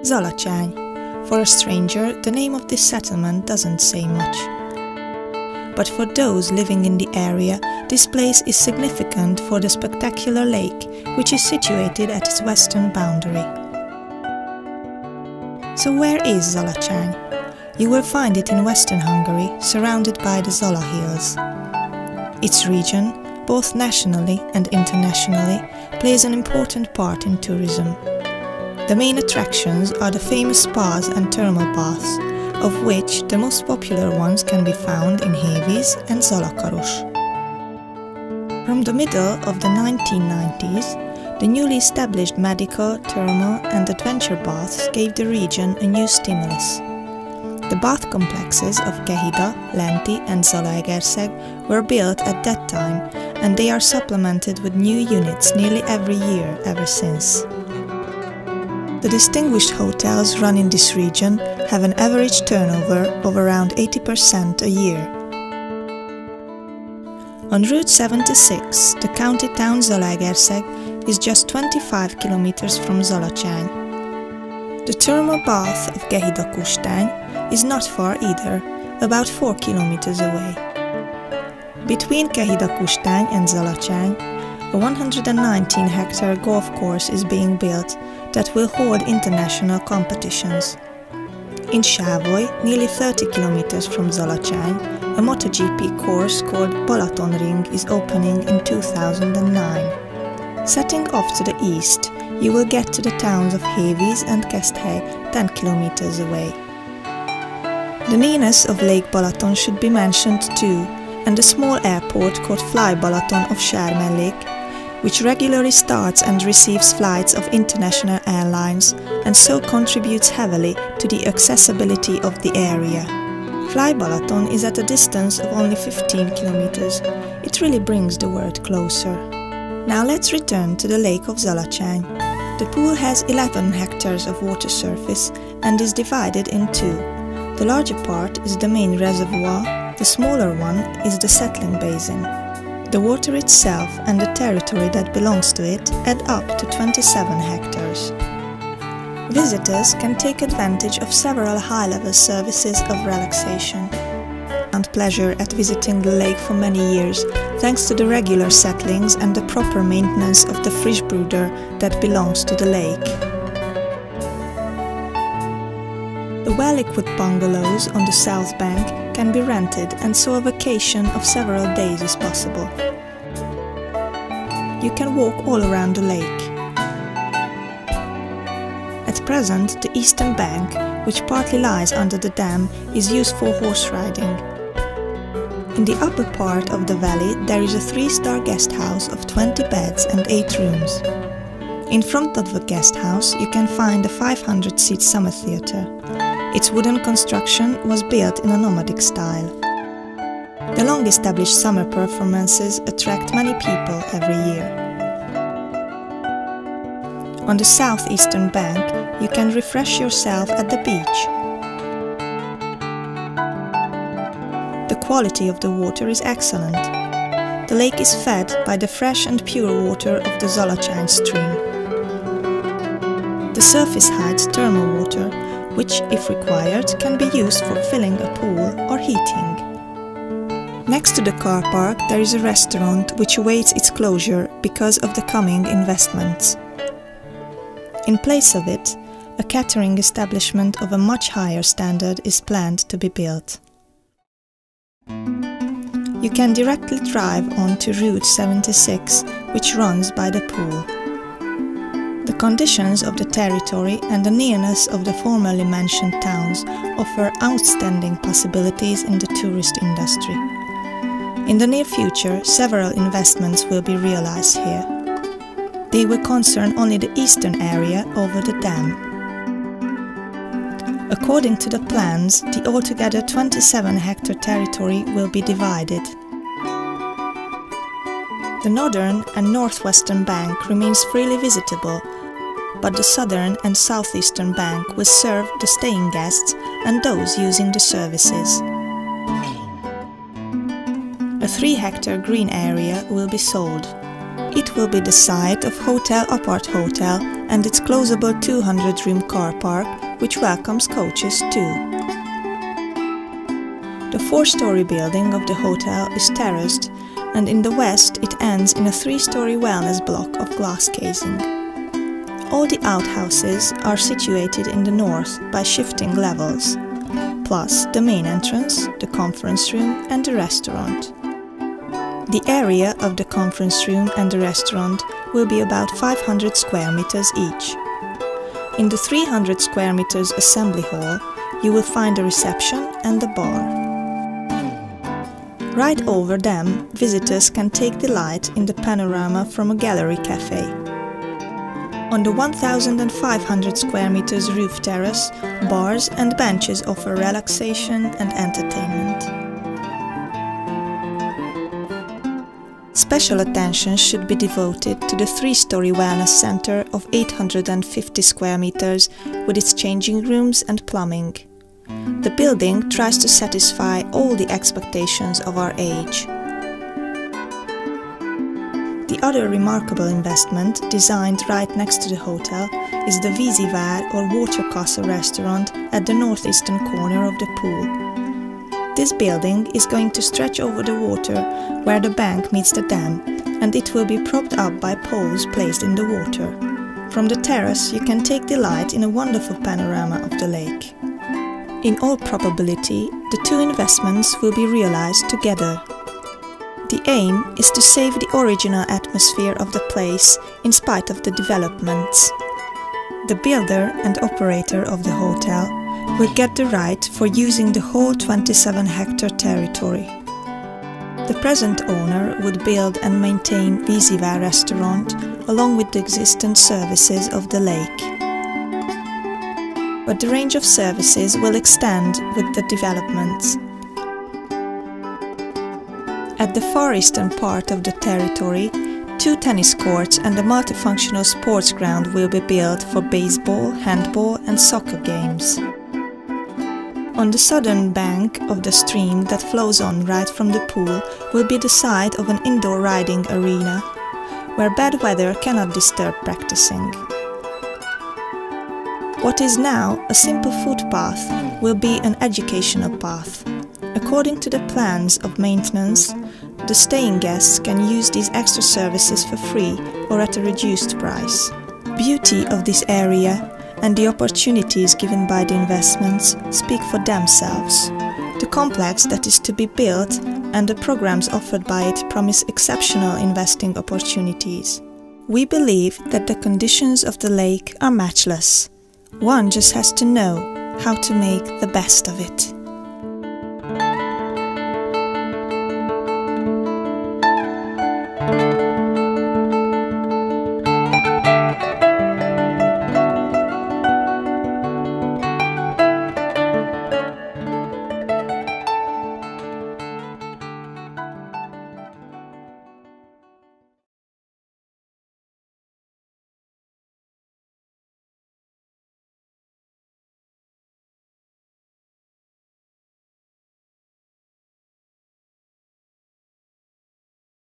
Zalacsany. For a stranger, the name of this settlement doesn't say much. But for those living in the area, this place is significant for the spectacular lake, which is situated at its western boundary. So where is Zalacsany? You will find it in western Hungary, surrounded by the Zala Hills. Its region, both nationally and internationally, plays an important part in tourism. The main attractions are the famous spas and thermal baths, of which the most popular ones can be found in Hévíz and Zalakaros. From the middle of the 1990s, the newly established medical, thermal and adventure baths gave the region a new stimulus. The bath complexes of Kehida, Lenti and Zalaegerszeg were built at that time, and they are supplemented with new units nearly every year ever since. The distinguished hotels run in this region have an average turnover of around 80% a year. On Route 76, the county town Zalaegerszeg is just 25 kilometers from Zalacsany. The thermal bath of Kehida is not far either, about 4 kilometers away. Between Kehida and Zalacsany, a 119-hectare golf course is being built that will hold international competitions. In Sávoly, nearly 30 kilometers from Zalacsany, a MotoGP course called Balaton Ring is opening in 2009. Setting off to the east, you will get to the towns of Hévíz and Keszthely, 10 kilometers away. The nearness of Lake Balaton should be mentioned too, and a small airport called Fly Balaton of Sármellék, which regularly starts and receives flights of international airlines and so contributes heavily to the accessibility of the area. Fly Balaton is at a distance of only 15 kilometers. It really brings the world closer. Now let's return to the lake of Zalacsany. The pool has 11 hectares of water surface and is divided in two. The larger part is the main reservoir, the smaller one is the settling basin. The water itself and the territory that belongs to it add up to 27 hectares. Visitors can take advantage of several high-level services of relaxation and pleasure at visiting the lake for many years, thanks to the regular settlings and the proper maintenance of the Frischbrüder that belongs to the lake. The well-equipped bungalows on the south bank can be rented, and so a vacation of several days is possible. You can walk all around the lake. At present, the eastern bank, which partly lies under the dam, is used for horse riding. In the upper part of the valley there is a 3-star guest house of 20 beds and 8 rooms. In front of the guest house you can find a 500-seat summer theatre. Its wooden construction was built in a nomadic style. The long-established summer performances attract many people every year. On the southeastern bank you can refresh yourself at the beach. The quality of the water is excellent. The lake is fed by the fresh and pure water of the Zalacsany stream. The surface hides thermal water, which, if required, can be used for filling a pool or heating. Next to the car park there is a restaurant which awaits its closure because of the coming investments. In place of it, a catering establishment of a much higher standard is planned to be built. You can directly drive onto Route 76, which runs by the pool. The conditions of the territory and the nearness of the formerly mentioned towns offer outstanding possibilities in the tourist industry. In the near future, several investments will be realized here. They will concern only the eastern area over the dam. According to the plans, the altogether 27-hectare territory will be divided. The northern and northwestern bank remains freely visitable, but the southern and southeastern bank will serve the staying guests and those using the services. A 3-hectare green area will be sold. It will be the site of Hotel Apart Hotel and its closable 200-room car park, which welcomes coaches too. The 4-story building of the hotel is terraced, and in the west it ends in a 3-story wellness block of glass casing. All the outhouses are situated in the north by shifting levels, plus the main entrance, the conference room and the restaurant. The area of the conference room and the restaurant will be about 500 square meters each. In the 300 square meters assembly hall, you will find a reception and a bar. Right over them, visitors can take delight in the panorama from a gallery cafe. On the 1,500 square meters roof terrace, bars and benches offer relaxation and entertainment. Special attention should be devoted to the 3-story wellness center of 850 square meters with its changing rooms and plumbing. The building tries to satisfy all the expectations of our age. The other remarkable investment, designed right next to the hotel, is the Vízivar or Water Castle restaurant at the northeastern corner of the pool. This building is going to stretch over the water where the bank meets the dam, and it will be propped up by poles placed in the water. From the terrace you can take delight in a wonderful panorama of the lake. In all probability, the two investments will be realized together. The aim is to save the original atmosphere of the place in spite of the developments. The builder and operator of the hotel will get the right for using the whole 27-hectare territory. The present owner would build and maintain Vízivar restaurant along with the existing services of the lake. But the range of services will extend with the developments. At the far eastern part of the territory, 2 tennis courts and a multifunctional sports ground will be built for baseball, handball and soccer games. On the southern bank of the stream that flows on right from the pool will be the site of an indoor riding arena, where bad weather cannot disturb practicing. What is now a simple footpath will be an educational path. According to the plans of maintenance, the staying guests can use these extra services for free or at a reduced price. Beauty of this area and the opportunities given by the investments speak for themselves. The complex that is to be built and the programs offered by it promise exceptional investing opportunities. We believe that the conditions of the lake are matchless. One just has to know how to make the best of it.